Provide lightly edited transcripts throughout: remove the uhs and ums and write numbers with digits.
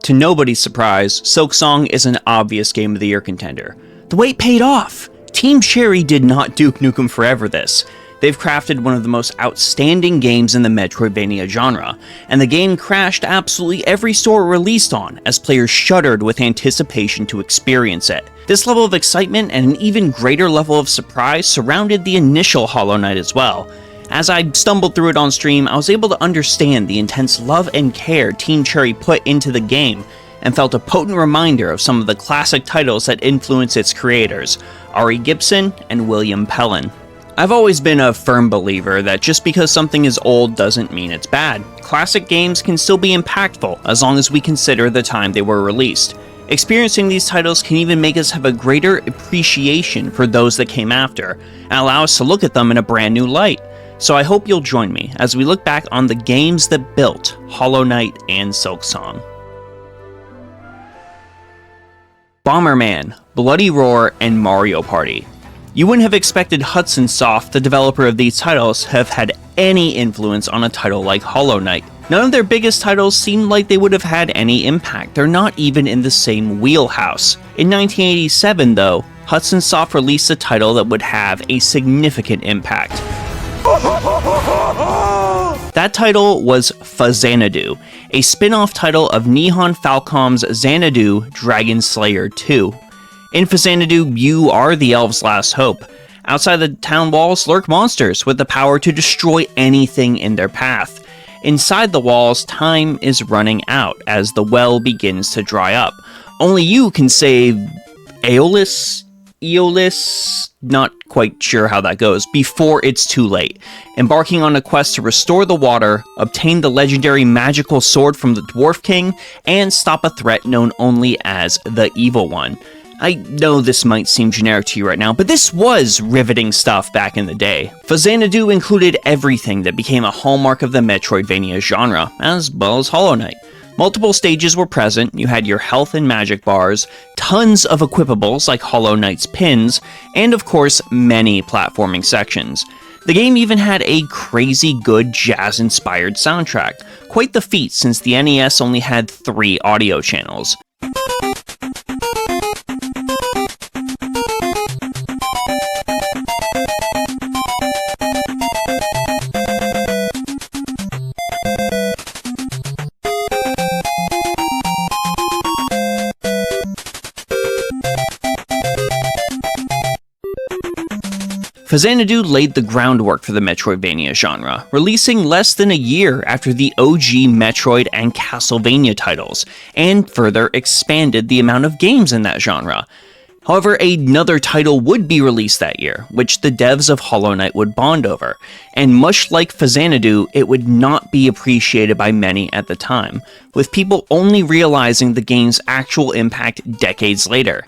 To nobody's surprise, Silksong is an obvious Game of the Year contender. The wait paid off! Team Cherry did not Duke Nukem Forever this. They've crafted one of the most outstanding games in the Metroidvania genre, and the game crashed absolutely every store it released on, as players shuddered with anticipation to experience it. This level of excitement and an even greater level of surprise surrounded the initial Hollow Knight as well. As I stumbled through it on stream, I was able to understand the intense love and care Team Cherry put into the game, and felt a potent reminder of some of the classic titles that influenced its creators, Ari Gibson and William Pellin. I've always been a firm believer that just because something is old doesn't mean it's bad. Classic games can still be impactful as long as we consider the time they were released. Experiencing these titles can even make us have a greater appreciation for those that came after, and allow us to look at them in a brand new light. So I hope you'll join me as we look back on the games that built Hollow Knight and Silksong. Bomberman, Bloody Roar, and Mario Party. You wouldn't have expected Hudson Soft, the developer of these titles, have had any influence on a title like Hollow Knight. None of their biggest titles seemed like they would have had any impact. They're not even in the same wheelhouse. In 1987, though, Hudson Soft released a title that would have a significant impact. That title was Faxanadu, a spin-off title of Nihon Falcom's Xanadu Dragon Slayer 2. In Faxanadu, you are the elves' last hope. Outside the town walls lurk monsters with the power to destroy anything in their path. Inside the walls, time is running out as the well begins to dry up. Only you can save Eolus, not quite sure how that goes, before it's too late, embarking on a quest to restore the water, obtain the legendary magical sword from the Dwarf King, and stop a threat known only as the Evil One. I know this might seem generic to you right now, but this was riveting stuff back in the day. Faxanadu included everything that became a hallmark of the Metroidvania genre, as well as Hollow Knight. Multiple stages were present, you had your health and magic bars, tons of equipables like Hollow Knight's pins, and of course, many platforming sections. The game even had a crazy good jazz-inspired soundtrack, quite the feat since the NES only had 3 audio channels. Faxanadu laid the groundwork for the Metroidvania genre, releasing less than a year after the OG Metroid and Castlevania titles, and further expanded the amount of games in that genre. However, another title would be released that year, which the devs of Hollow Knight would bond over, and much like Faxanadu, it would not be appreciated by many at the time, with people only realizing the game's actual impact decades later.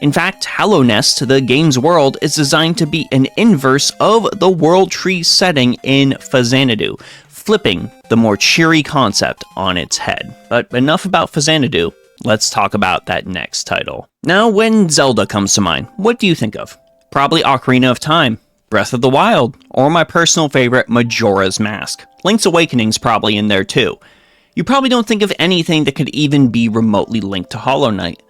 In fact, Hallownest, the game's world, is designed to be an inverse of the World Tree setting in Faxanadu, flipping the more cheery concept on its head. But enough about Faxanadu, let's talk about that next title. Now, when Zelda comes to mind, what do you think of? Probably Ocarina of Time, Breath of the Wild, or my personal favorite, Majora's Mask. Link's Awakening's probably in there too. You probably don't think of anything that could even be remotely linked to Hollow Knight.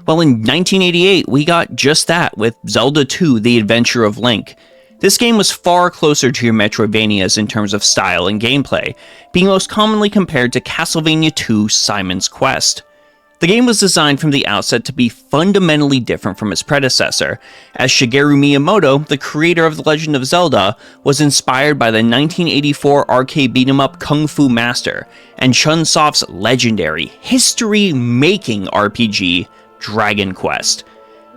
Well, in 1988, we got just that with Zelda 2: The Adventure of Link. This game was far closer to your Metroidvanias in terms of style and gameplay, being most commonly compared to Castlevania II: Simon's Quest. The game was designed from the outset to be fundamentally different from its predecessor, as Shigeru Miyamoto, the creator of The Legend of Zelda, was inspired by the 1984 arcade beat-em-up Kung Fu Master, and Chunsoft's legendary, history-making RPG, Dragon Quest.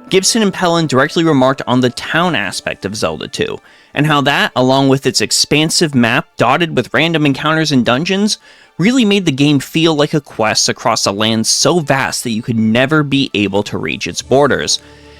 Gibson and Pellin directly remarked on the town aspect of Zelda 2, and how that, along with its expansive map dotted with random encounters and dungeons, really made the game feel like a quest across a land so vast that you could never be able to reach its borders.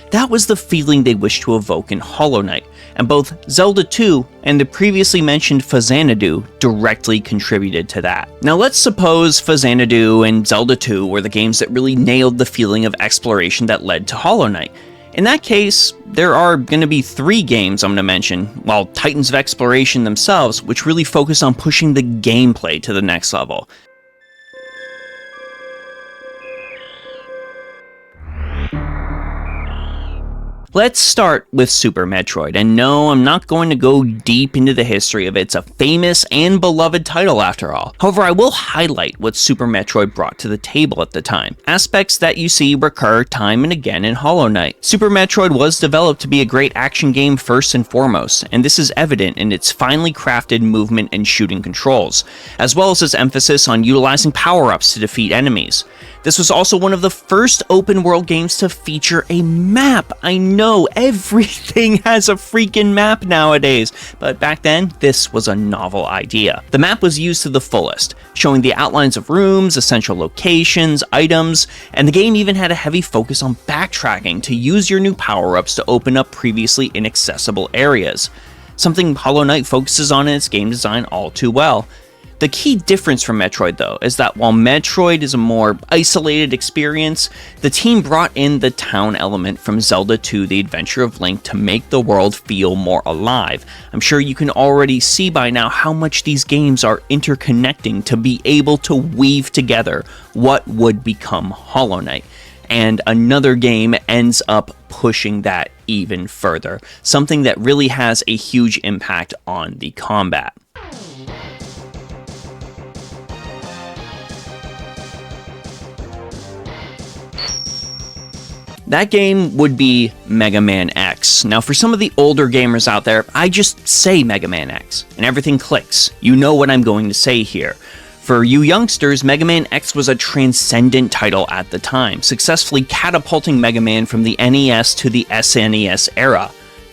That was the feeling they wished to evoke in Hollow Knight, and both Zelda 2 and the previously mentioned Faxanadu directly contributed to that. Now let's suppose Faxanadu and Zelda 2 were the games that really nailed the feeling of exploration that led to Hollow Knight. In that case, there are going to be 3 games I'm going to mention, while Titans of Exploration themselves, which really focus on pushing the gameplay to the next level. Let's start with Super Metroid, and no, I'm not going to go deep into the history of it. It's a famous and beloved title after all. However, I will highlight what Super Metroid brought to the table at the time, aspects that you see recur time and again in Hollow Knight. Super Metroid was developed to be a great action game first and foremost, and this is evident in its finely crafted movement and shooting controls, as well as its emphasis on utilizing power-ups to defeat enemies. This was also one of the first open-world games to feature a map. I know, everything has a freaking map nowadays, but back then, this was a novel idea. The map was used to the fullest, showing the outlines of rooms, essential locations, items, and the game even had a heavy focus on backtracking to use your new power-ups to open up previously inaccessible areas. Something Hollow Knight focuses on in its game design all too well. The key difference from Metroid, though, is that while Metroid is a more isolated experience, the team brought in the town element from Zelda 2: The Adventure of Link to make the world feel more alive. I'm sure you can already see by now how much these games are interconnecting to be able to weave together what would become Hollow Knight. And another game ends up pushing that even further, something that really has a huge impact on the combat. That game would be Mega Man X. Now, for some of the older gamers out there, I just say Mega Man X, and everything clicks. You know what I'm going to say here. For you youngsters, Mega Man X was a transcendent title at the time, successfully catapulting Mega Man from the NES to the SNES era.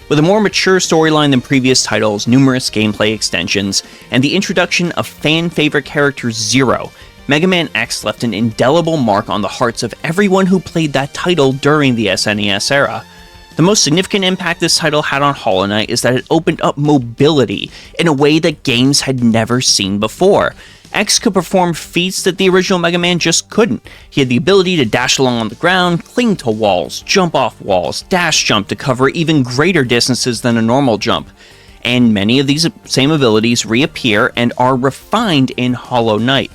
With a more mature storyline than previous titles, numerous gameplay extensions, and the introduction of fan-favorite character Zero, Mega Man X left an indelible mark on the hearts of everyone who played that title during the SNES era. The most significant impact this title had on Hollow Knight is that it opened up mobility in a way that games had never seen before. X could perform feats that the original Mega Man just couldn't. He had the ability to dash along on the ground, cling to walls, jump off walls, dash jump to cover even greater distances than a normal jump. And many of these same abilities reappear and are refined in Hollow Knight.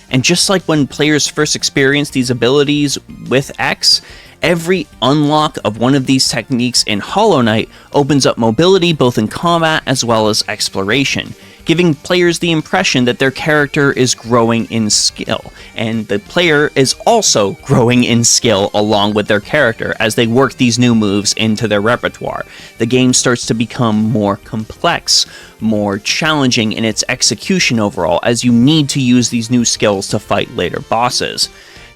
And just like when players first experience these abilities with X, every unlock of one of these techniques in Hollow Knight opens up mobility both in combat as well as exploration, giving players the impression that their character is growing in skill, and the player is also growing in skill along with their character as they work these new moves into their repertoire. The game starts to become more complex, more challenging in its execution overall, as you need to use these new skills to fight later bosses.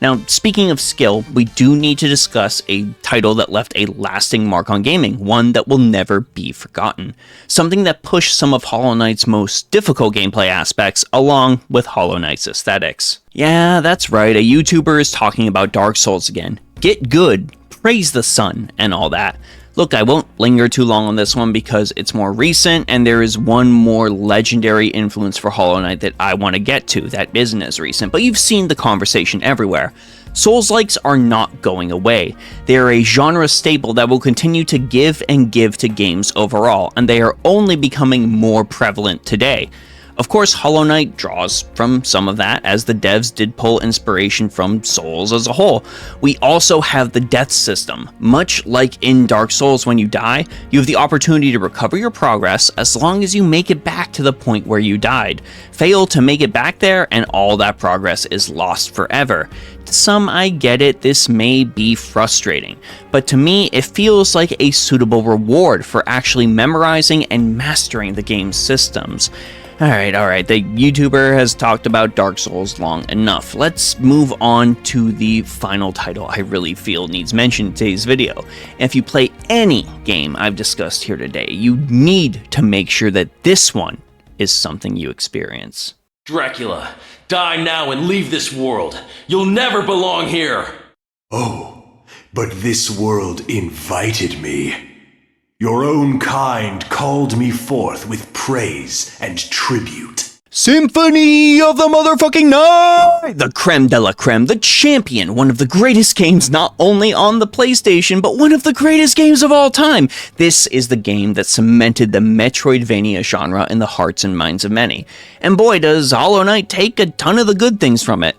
Now, speaking of skill, we do need to discuss a title that left a lasting mark on gaming, one that will never be forgotten. Something that pushed some of Hollow Knight's most difficult gameplay aspects along with Hollow Knight's aesthetics. Yeah, that's right, a YouTuber is talking about Dark Souls again. Get good, praise the sun, and all that. Look, I won't linger too long on this one because it's more recent and there is one more legendary influence for Hollow Knight that I want to get to that isn't as recent, but you've seen the conversation everywhere. Souls-likes are not going away. They are a genre staple that will continue to give and give to games overall, and they are only becoming more prevalent today. Of course, Hollow Knight draws from some of that, as the devs did pull inspiration from Souls as a whole. We also have the death system. Much like in Dark Souls, when you die, you have the opportunity to recover your progress as long as you make it back to the point where you died. Fail to make it back there, and all that progress is lost forever. To some, I get it, this may be frustrating, but to me, it feels like a suitable reward for actually memorizing and mastering the game's systems. Alright, the YouTuber has talked about Dark Souls long enough. Let's move on to the final title I really feel needs mention in today's video. And if you play any game I've discussed here today, you need to make sure that this one is something you experience. Dracula, die now and leave this world. You'll never belong here! Oh, but this world invited me. Your own kind called me forth with praise and tribute. Symphony of the motherfucking night! The creme de la creme, the champion, one of the greatest games not only on the PlayStation, but one of the greatest games of all time. This is the game that cemented the Metroidvania genre in the hearts and minds of many. And boy, does Hollow Knight take a ton of the good things from it.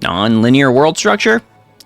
Non-linear world structure?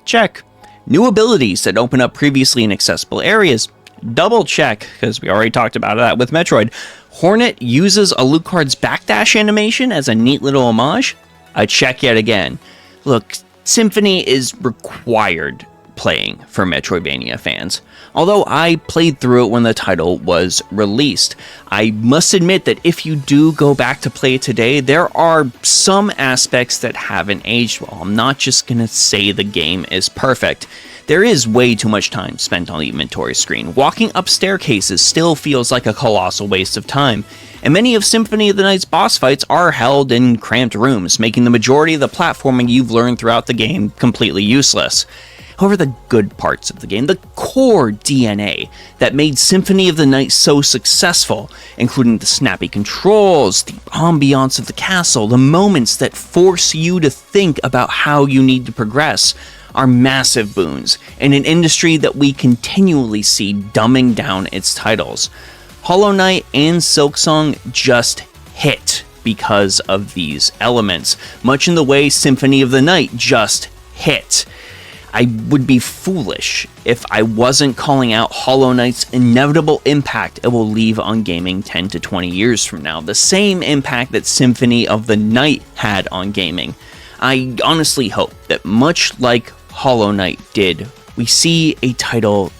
Check. New abilities that open up previously inaccessible areas? double check, because we already talked about that with Metroid. Hornet uses Alucard's backdash animation as a neat little homage. A check yet again. Look, Symphony is required playing for Metroidvania fans. Although I played through it when the title was released, I must admit that if you do go back to play it today, there are some aspects that haven't aged well. I'm not just gonna say the game is perfect. There is way too much time spent on the inventory screen. Walking up staircases still feels like a colossal waste of time, and many of Symphony of the Night's boss fights are held in cramped rooms, making the majority of the platforming you've learned throughout the game completely useless. However, the good parts of the game, the core DNA that made Symphony of the Night so successful, including the snappy controls, the ambiance of the castle, the moments that force you to think about how you need to progress, are massive boons in an industry that we continually see dumbing down its titles. Hollow Knight and Silksong just hit because of these elements, much in the way Symphony of the Night just hit. I would be foolish if I wasn't calling out Hollow Knight's inevitable impact it will leave on gaming 10 to 20 years from now, the same impact that Symphony of the Night had on gaming. I honestly hope that much like Hollow Knight did, we see a title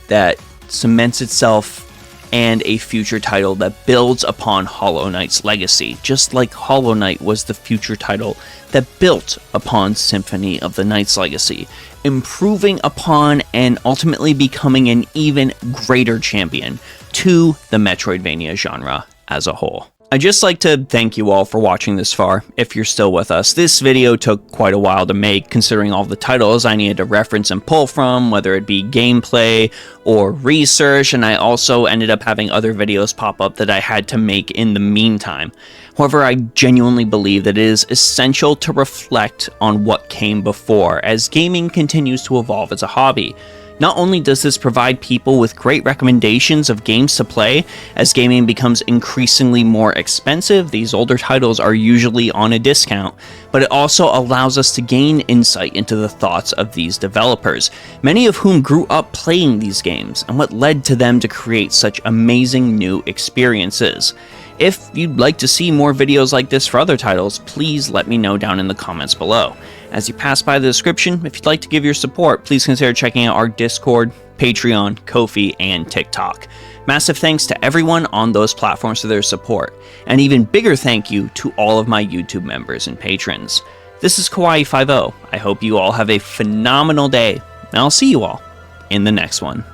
that cements itself and a future title that builds upon Hollow Knight's legacy, just like Hollow Knight was the future title that built upon Symphony of the Night's legacy, improving upon and ultimately becoming an even greater champion to the Metroidvania genre as a whole. I'd just like to thank you all for watching this far, if you're still with us. This video took quite a while to make, considering all the titles I needed to reference and pull from, whether it be gameplay or research, and I also ended up having other videos pop up that I had to make in the meantime. However, I genuinely believe that it is essential to reflect on what came before, as gaming continues to evolve as a hobby. Not only does this provide people with great recommendations of games to play, as gaming becomes increasingly more expensive, these older titles are usually on a discount, but it also allows us to gain insight into the thoughts of these developers, many of whom grew up playing these games, and what led to them to create such amazing new experiences. If you'd like to see more videos like this for other titles, please let me know down in the comments below. As you pass by the description, if you'd like to give your support, please consider checking out our Discord, Patreon, Ko-fi, and TikTok. Massive thanks to everyone on those platforms for their support, and even bigger thank you to all of my YouTube members and patrons. This is Kawaii50. I hope you all have a phenomenal day, and I'll see you all in the next one.